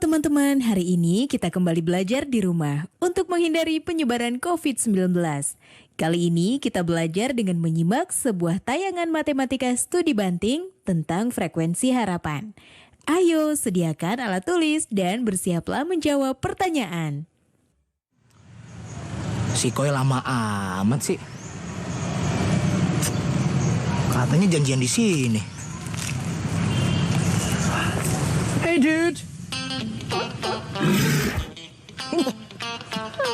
teman-teman, hari ini kita kembali belajar di rumah untuk menghindari penyebaran COVID-19. Kali ini kita belajar dengan menyimak sebuah tayangan matematika studi banting tentang frekuensi harapan. Ayo, sediakan alat tulis dan bersiaplah menjawab pertanyaan. Si Koi lama amat sih. Katanya janjian di sini. Hey dude.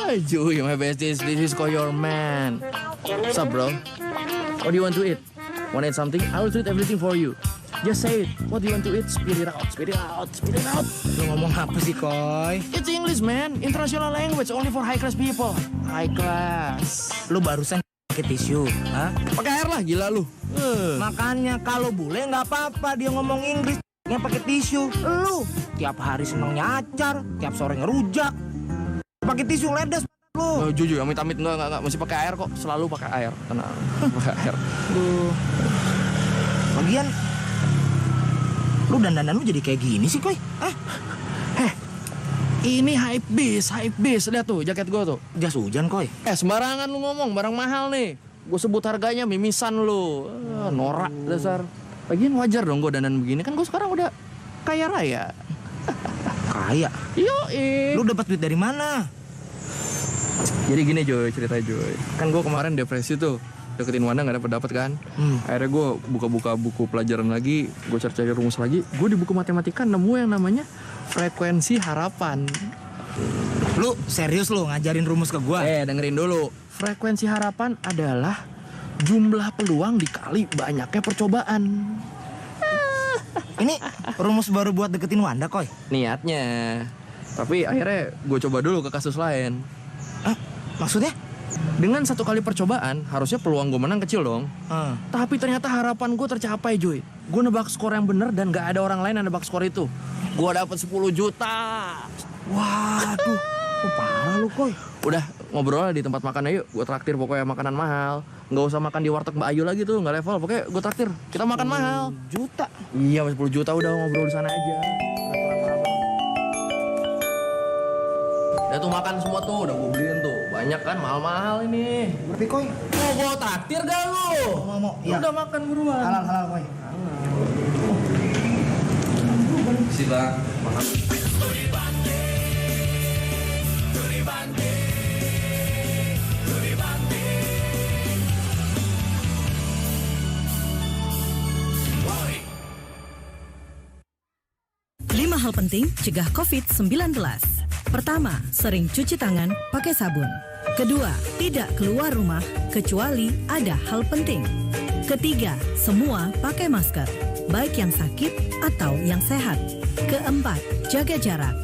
Hi Joey, my besties. This is Koi, your man. What's up, bro? What do you want to eat? Want to eat something? I will treat everything for you. Just say it. What do you want to eat? Spit it out. Spit it out. Spit it out. Lu ngomong apa sih, Koi? It's English, man. International language only for high class people. High class. Lu barusan pakai tisu, ha? Pakai air lah, gila lu. Makanya kalau bule nggak apa-apa dia ngomong Inggris. Yang pakai tisu, lu tiap hari seneng nyacar, tiap sore ngerujak, pakai tisu ledes lu. Jujur, amit-amit enggak, masih pakai air kok, selalu pakai air, tenang, pakai air. Duh. Lagian, lu dandanan lu jadi kayak gini sih, Koi? Ini hype beast, lihat tuh jaket gua tuh. Jas hujan, Koi. Sembarangan lu ngomong, barang mahal nih. Gue sebut harganya mimisan lu, norak dasar. Lagian wajar dong gue dandan begini, kan gue sekarang udah kaya raya. Kaya? Lu dapat duit dari mana? Jadi gini Joy, cerita Joy. Kan gue kemarin depresi tuh, deketin Wanda gak dapet kan. Akhirnya gue buka-buka buku pelajaran lagi, gue cari-cari rumus lagi. Gue di buku matematika nemu yang namanya frekuensi harapan. Lu serius lu ngajarin rumus ke gue? Dengerin dulu. Frekuensi harapan adalah jumlah peluang dikali banyaknya percobaan. Ini rumus baru buat deketin Wanda, Koi? Niatnya. Tapi akhirnya gue coba dulu ke kasus lain. Maksudnya? Dengan satu kali percobaan, harusnya peluang gue menang kecil dong. Tapi ternyata harapan gue tercapai, Joy. Gue nebak skor yang bener dan gak ada orang lain yang nebak skor itu. Gue dapet 10 juta. Waduh, parah lu, Koi. Udah, ngobrol di tempat makan yuk. Gue traktir pokoknya makanan mahal. Nggak usah makan di warteg Mbak Ayu lagi tuh, nggak level. Pokoknya gue traktir. Kita makan mahal. Juta? Iya, 10 juta udah ngobrol di sana aja. Udah tuh makan semua tuh, udah gue beliin tuh. Banyak kan, mahal-mahal ini. Berarti, Koi? Mau gue traktir gak lu? Mau. Iya. Udah makan buruan. Halal, Koi. Sih bang, makan. Hal penting cegah COVID-19. Pertama, sering cuci tangan pakai sabun. Kedua, tidak keluar rumah kecuali ada hal penting. Ketiga, semua pakai masker, baik yang sakit atau yang sehat. Keempat, jaga jarak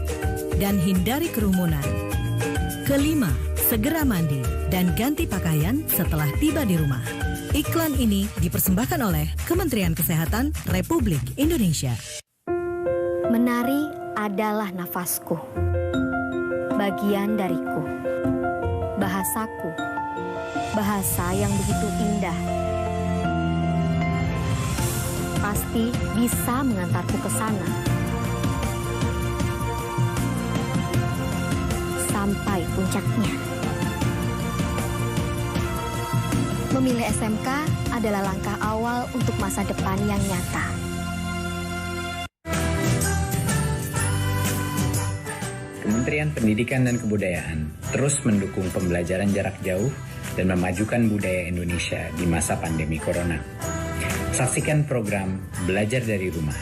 dan hindari kerumunan. Kelima, segera mandi dan ganti pakaian setelah tiba di rumah. Iklan ini dipersembahkan oleh Kementerian Kesehatan Republik Indonesia. Menari adalah nafasku, bagian dariku, bahasaku, bahasa yang begitu indah. Pasti bisa mengantarku ke sana, sampai puncaknya. Memilih SMK adalah langkah awal untuk masa depan yang nyata. Kementerian Pendidikan dan Kebudayaan terus mendukung pembelajaran jarak jauh dan memajukan budaya Indonesia di masa pandemi Corona. Saksikan program Belajar dari Rumah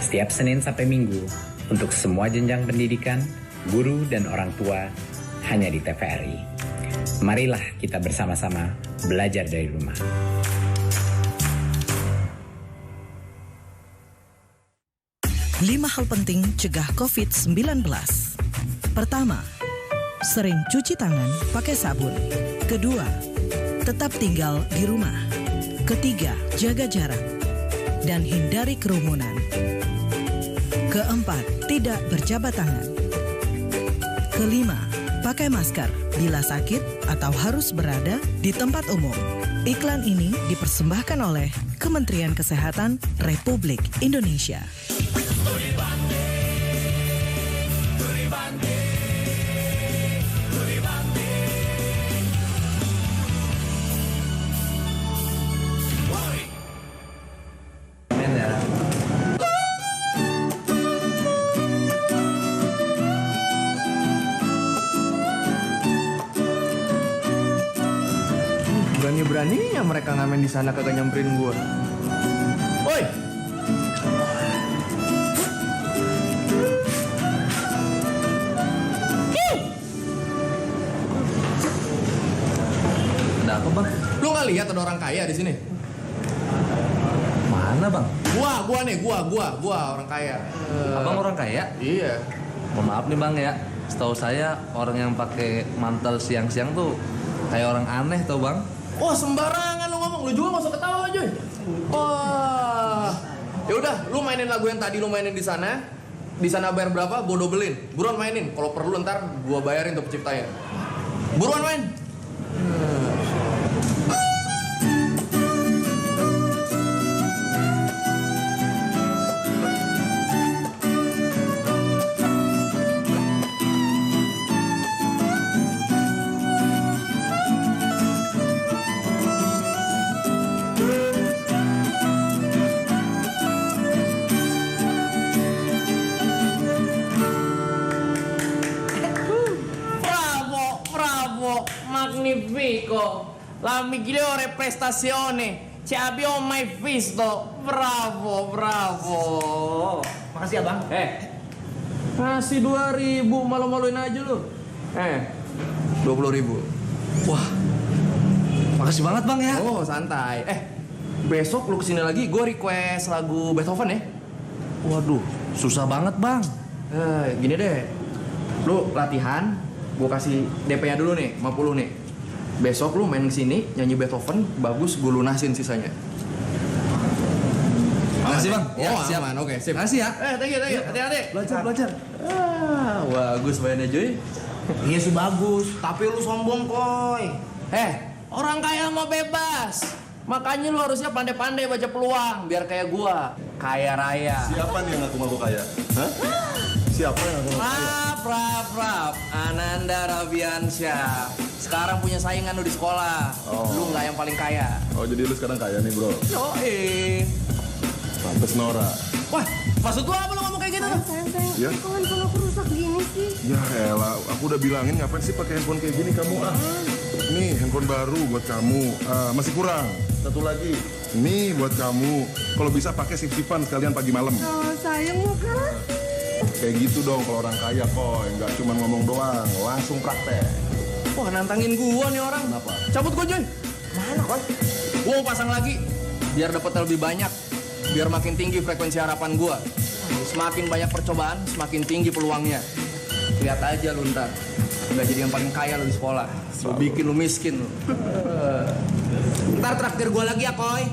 setiap Senin sampai Minggu untuk semua jenjang pendidikan, guru dan orang tua hanya di TVRI. Marilah kita bersama-sama belajar dari rumah. Lima hal penting cegah COVID-19. Pertama, sering cuci tangan pakai sabun. Kedua, tetap tinggal di rumah. Ketiga, jaga jarak dan hindari kerumunan. Keempat, tidak berjabat tangan. Kelima, pakai masker bila sakit atau harus berada di tempat umum. Iklan ini dipersembahkan oleh Kementerian Kesehatan Republik Indonesia. Beraninya mereka ngamen di sana kagak nyamperin gua. Woi. Ada apa bang? Lu nggak lihat ada orang kaya di sini? Mana bang? Gua orang kaya. Abang orang kaya? Iya. Mohon maaf nih bang ya. Setahu saya orang yang pakai mantel siang-siang tuh kayak orang aneh tau bang. Oh sembarangan lu ngomong, lu juga nggak usah ketawa Joy. Wah, ya udah, lu mainin lagu yang tadi lu mainin di sana. Di sana bayar berapa? Gua dobelin. Buruan mainin. Kalau perlu ntar gua bayarin tuh penciptanya. Buruan main. Bravo, magnifico. La migliore prestazione ci abbiamo mai visto. Bravo. Makasih abang. Ngasih 2.000, malu-maluin aja lu. 20.000. Wah, makasih banget bang ya. Oh santai. Besok lu kesini lagi, gue request lagu Beethoven ya. Waduh, susah banget bang. Gini deh, lu latihan, gue kasih DP-nya dulu nih, 50 nih. Besok lu main kesini, nyanyi Beethoven, bagus gue lunasin sisanya. Makasih bang. Ya, siap. Aman, oke, sip. Makasih ya. Thank you, hati-hati. Belajar. Bagus mainnya Joy. Iya sih bagus, tapi lu sombong Koy. Orang kaya mau bebas. Makanya lu harusnya pandai-pandai baca peluang biar kayak gua, kaya raya. Siapa nih yang ngaku-ngaku kaya? Hah? Siapa yang ngaku-ngaku kaya? Rap, Ananda Rabiansyah. Sekarang punya saingan lu di sekolah. Lu nggak yang paling kaya. Oh jadi lu sekarang kaya nih bro? Yoi. Pantes Nora. Wah, maksud lu apa lu ngomong kayak gitu? Sayang, Ya? kok handphone aku rusak gini sih? Ya elah, aku udah bilangin ngapain sih pakai handphone kayak gini kamu ah? Nih handphone baru buat kamu, masih kurang. Satu lagi, nih buat kamu. Kalau bisa pakai sip-sipan sekalian pagi malam. Oh, sayang mau kan? Kayak gitu dong kalau orang kaya Koy, nggak cuma ngomong doang, langsung praktek. Wah nantangin gua nih orang. Kenapa? Cabut gua Joy. Mana Koy? Gua mau pasang lagi, biar dapat lebih banyak. Biar makin tinggi frekuensi harapan gua. Semakin banyak percobaan, semakin tinggi peluangnya. Lihat aja lu ntar. Nggak jadi yang paling kaya lu di sekolah. Lu bikin lu miskin lu. Ntar traktir gua lagi ya Koy.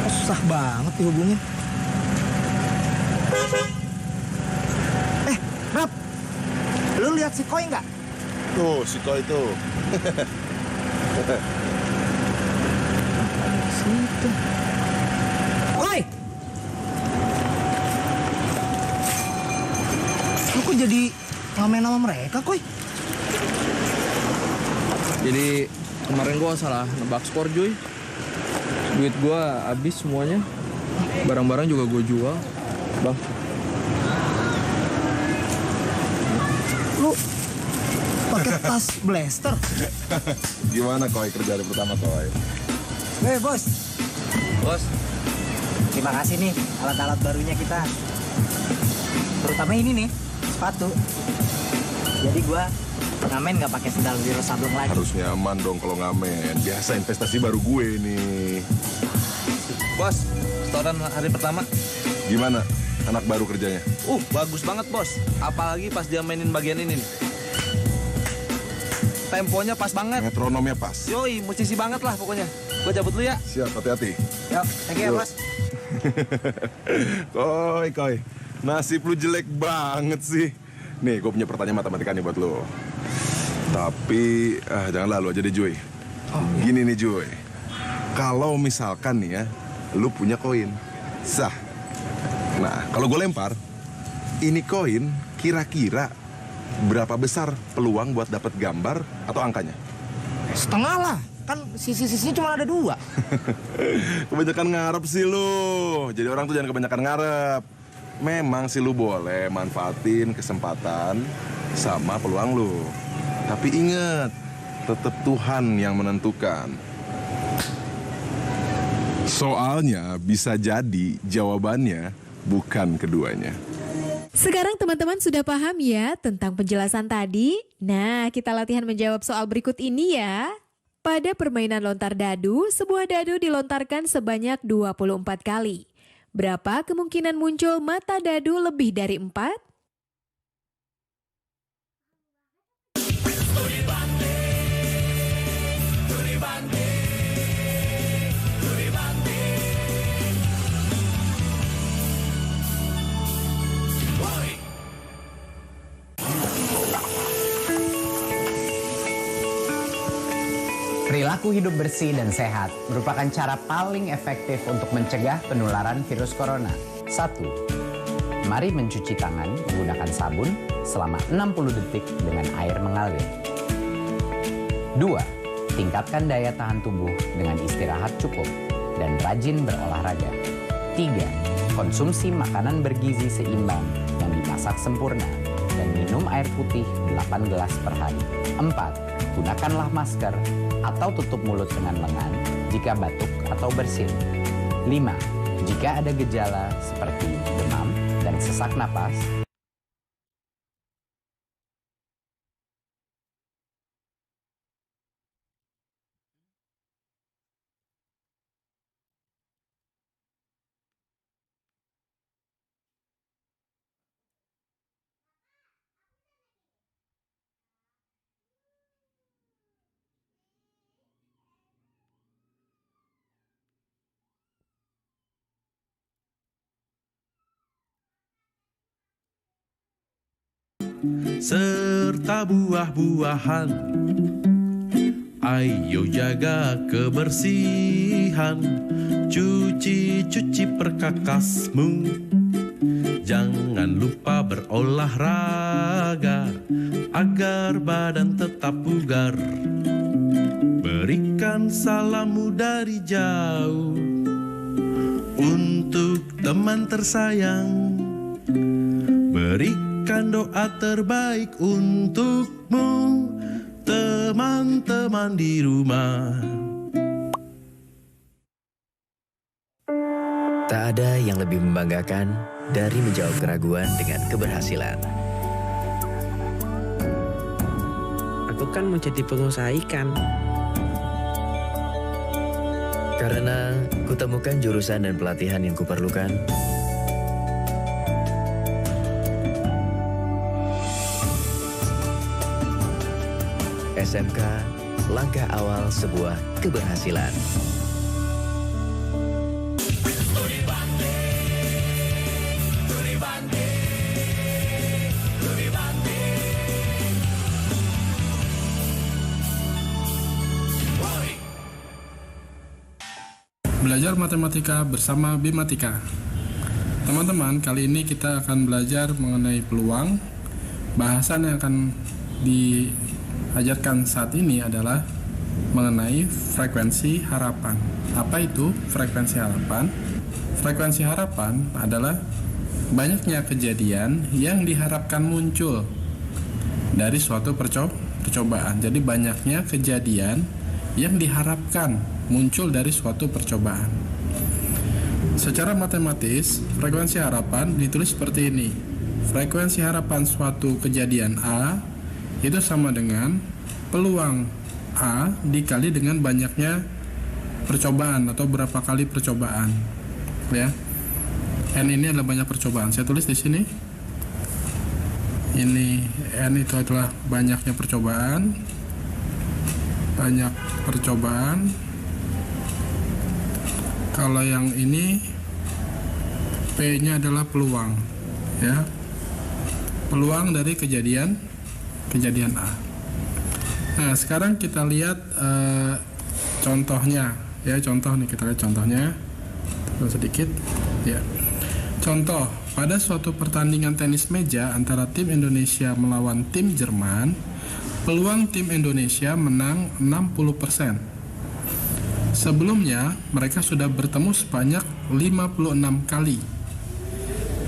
Susah banget dihubungin. Rap, lu lihat si Koy nggak? Tuh, si Koy tuh. Situ. Koy! Lu kok jadi ngamen sama mereka, Koy? Jadi kemarin gua salah nebak skor Joy. Duit gua habis semuanya. Barang-barang juga gua jual. Bang. Lu pakai tas blaster? Gimana Koy kerja hari pertama Koy? Bos. Bos, Terima kasih nih alat-alat barunya kita. Terutama ini nih, sepatu. Jadi gua ngamen nggak pakai sendal Wiro Sableng lagi. Harus nyaman dong kalau ngamen. Biasa investasi baru gue nih. bos, setoran hari pertama. Gimana? Anak baru kerjanya? Bagus banget bos. Apalagi pas dia mainin bagian ini nih. Temponya pas banget. Metronomnya pas. Yoi, musisi banget lah pokoknya. Gue cabut dulu ya. Siap, hati-hati. Yuk, thank you ya, Bos. Koy. Nasib lu jelek banget sih. Nih, gue punya pertanyaan matematika nih buat lu. Tapi, jangan lalu aja deh, Joy. Gini nih, Joy. Kalau misalkan nih ya, lu punya koin. Sah. Nah, kalau gue lempar, ini koin kira-kira berapa besar peluang buat dapat gambar atau angkanya? Setengah lah. Kan sisi-sisinya cuma ada 2. Kebanyakan ngarep sih lu. Jadi orang tuh jangan kebanyakan ngarep. memang sih lu boleh manfaatin kesempatan sama peluang lu. Tapi ingat, tetap Tuhan yang menentukan. Soalnya bisa jadi jawabannya bukan keduanya. Sekarang teman-teman sudah paham ya tentang penjelasan tadi? Nah, kita latihan menjawab soal berikut ini ya. Pada permainan lontar dadu, sebuah dadu dilontarkan sebanyak 24 kali. Berapa kemungkinan muncul mata dadu lebih dari 4? Perilaku hidup bersih dan sehat merupakan cara paling efektif untuk mencegah penularan virus corona. 1. Mari mencuci tangan menggunakan sabun selama 60 detik dengan air mengalir. 2. Tingkatkan daya tahan tubuh dengan istirahat cukup dan rajin berolahraga. 3. Konsumsi makanan bergizi seimbang yang dimasak sempurna dan minum air putih 8 gelas per hari. 4. Gunakanlah masker atau tutup mulut dengan lengan jika batuk atau bersin. 5. Jika ada gejala seperti demam dan sesak napas, serta buah-buahan. Ayo jaga kebersihan, cuci perkakasmu. Jangan lupa berolahraga agar badan tetap bugar. Berikan salammu dari jauh untuk teman tersayang. Berikan doa terbaik untukmu, teman-teman di rumah. Tak ada yang lebih membanggakan dari menjawab keraguan dengan keberhasilan. Aku kan mau jadi pengusaha ikan. Karena kutemukan jurusan dan pelatihan yang kuperlukan. SMK, langkah awal sebuah keberhasilan. Belajar matematika bersama Bimatika. Teman-teman, kali ini kita akan belajar mengenai peluang. Bahasan yang akan diajarkan saat ini adalah mengenai frekuensi harapan. Apa itu frekuensi harapan? Frekuensi harapan adalah banyaknya kejadian yang diharapkan muncul dari suatu percobaan. Jadi banyaknya kejadian yang diharapkan muncul dari suatu percobaan. Secara matematis, frekuensi harapan ditulis seperti ini. Frekuensi harapan suatu kejadian A itu sama dengan peluang A dikali dengan banyaknya percobaan atau berapa kali percobaan. Ya. N ini adalah banyak percobaan. Saya tulis di sini. Ini N itu adalah banyaknya percobaan. Banyak percobaan. Kalau yang ini P-nya adalah peluang, ya. Peluang dari kejadian A. Nah, sekarang kita lihat contohnya, ya. Contoh nih, kita lihat contohnya. Terus sedikit, ya. Contoh, pada suatu pertandingan tenis meja antara tim Indonesia melawan tim Jerman, peluang tim Indonesia menang 60%. Sebelumnya, mereka sudah bertemu sebanyak 56 kali.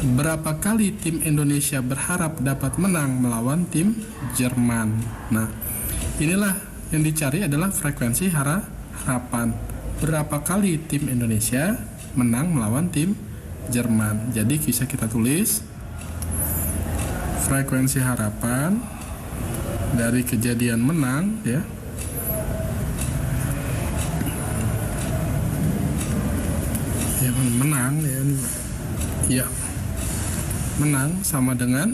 berapa kali tim Indonesia berharap dapat menang melawan tim Jerman. Nah, inilah yang dicari adalah frekuensi harapan. Berapa kali tim Indonesia menang melawan tim Jerman. Jadi bisa kita tulis frekuensi harapan dari kejadian menang ya. Ya menang ya. Ya. Menang sama dengan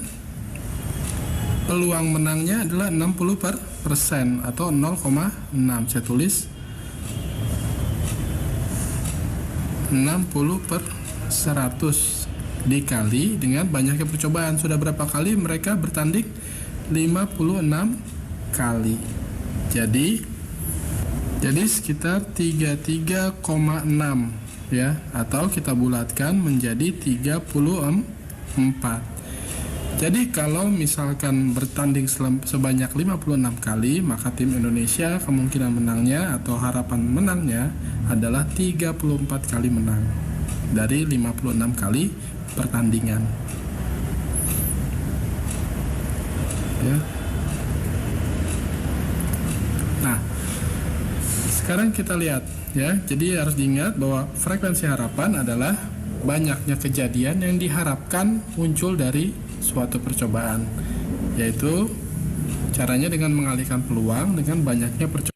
peluang menangnya adalah 60% atau 0,6. Saya tulis 60/100 dikali dengan banyaknya percobaan. Sudah berapa kali mereka bertanding? 56 kali. Jadi sekitar 33,6 ya, atau kita bulatkan menjadi 34. Jadi kalau misalkan bertanding sebanyak 56 kali, maka tim Indonesia kemungkinan menangnya atau harapan menangnya adalah 34 kali menang dari 56 kali pertandingan. Ya. Nah, sekarang kita lihat ya. Jadi harus diingat bahwa frekuensi harapan adalah banyaknya kejadian yang diharapkan muncul dari suatu percobaan, yaitu caranya dengan mengalihkan peluang dengan banyaknya percobaan.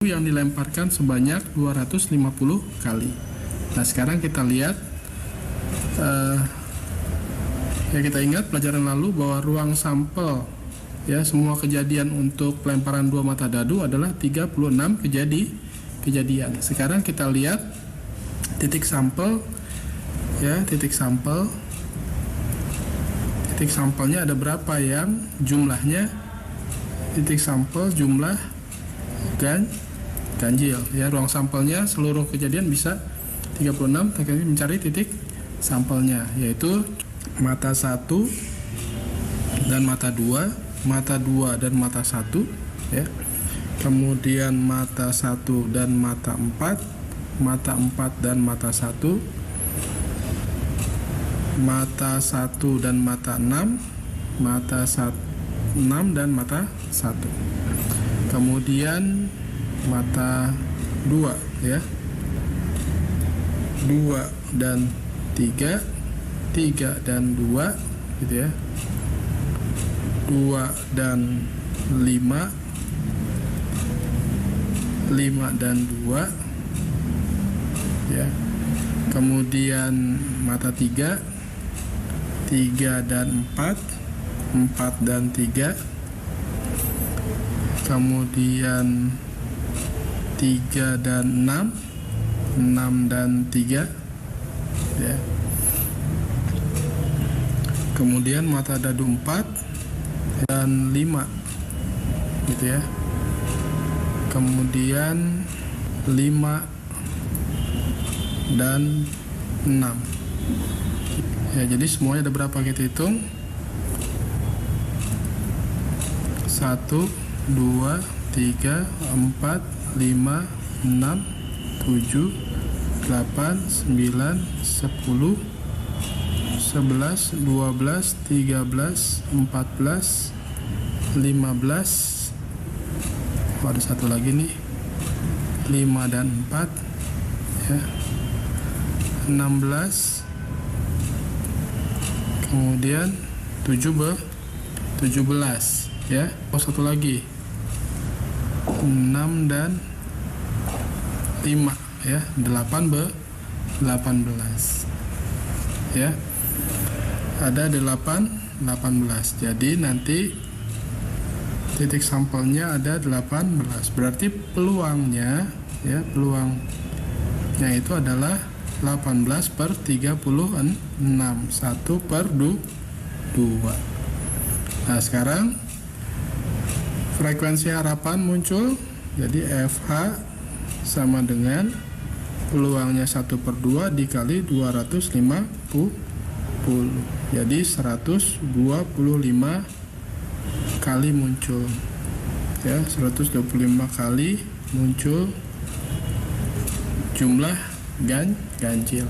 Yang dilemparkan sebanyak 250 kali. Nah, sekarang kita lihat ya, kita ingat pelajaran lalu bahwa ruang sampel ya, semua kejadian untuk pelemparan 2 mata dadu adalah 36 kejadian. Sekarang kita lihat titik sampel ya, titik sampelnya ada berapa yang jumlahnya, titik sampel jumlah ganjil ya. Ruang sampelnya seluruh kejadian bisa 36, mencari titik sampelnya, yaitu mata 1 dan mata 2, mata 2 dan mata 1 ya. Kemudian mata 1 dan mata 4, mata 4 dan mata 1, mata 1 dan mata 6, mata 6 dan mata 1. Kemudian mata 2 ya, 2 dan 3, 3 dan 2 gitu ya, 2 dan 5, 5 dan 2 ya. Kemudian mata 3, 3 dan 4, 4 dan 3. Kemudian 3 dan 6, 6 dan 3 ya. kemudian mata dadu 4 dan 5 gitu ya, kemudian 5 dan 6 ya. Jadi semuanya ada berapa, kita hitung. 1, 2, 3, 4, 5, 6, 7, 8, 9, 10, 11, 12, 13, 14, 15. Ada satu lagi nih, 5 dan 4 ya, 16, kemudian 17 ya. Satu lagi, 6 dan 5 ya, 18 ya. Ada 18. Jadi nanti titik sampelnya ada 18. Berarti peluangnya ya, peluangnya itu adalah 18 per 36, 1 per 2. Nah sekarang frekuensi harapan muncul. Jadi FH sama dengan peluangnya 1 per 2 dikali 250. Jadi 125 kali muncul ya, 125 kali muncul jumlah ganjil.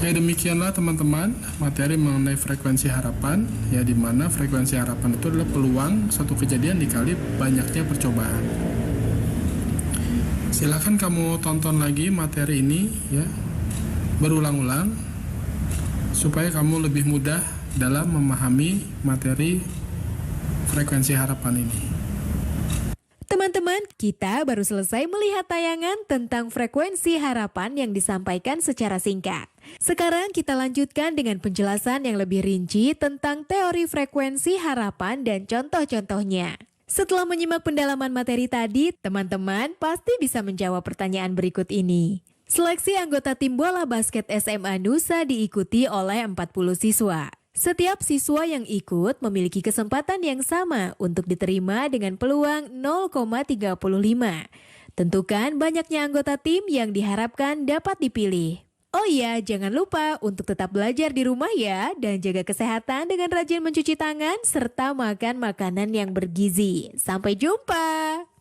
Ya demikianlah teman-teman materi mengenai frekuensi harapan ya, di mana frekuensi harapan itu adalah peluang satu kejadian dikali banyaknya percobaan. Silahkan kamu tonton lagi materi ini ya, berulang-ulang supaya kamu lebih mudah dalam memahami materi frekuensi harapan ini. Teman-teman, kita baru selesai melihat tayangan tentang frekuensi harapan yang disampaikan secara singkat. Sekarang kita lanjutkan dengan penjelasan yang lebih rinci tentang teori frekuensi harapan dan contoh-contohnya. Setelah menyimak pendalaman materi tadi, teman-teman pasti bisa menjawab pertanyaan berikut ini. Seleksi anggota tim bola basket SMA Nusa diikuti oleh 40 siswa. Setiap siswa yang ikut memiliki kesempatan yang sama untuk diterima dengan peluang 0,35. Tentukan banyaknya anggota tim yang diharapkan dapat dipilih. Oh iya, jangan lupa untuk tetap belajar di rumah ya, dan jaga kesehatan dengan rajin mencuci tangan serta makan makanan yang bergizi. Sampai jumpa!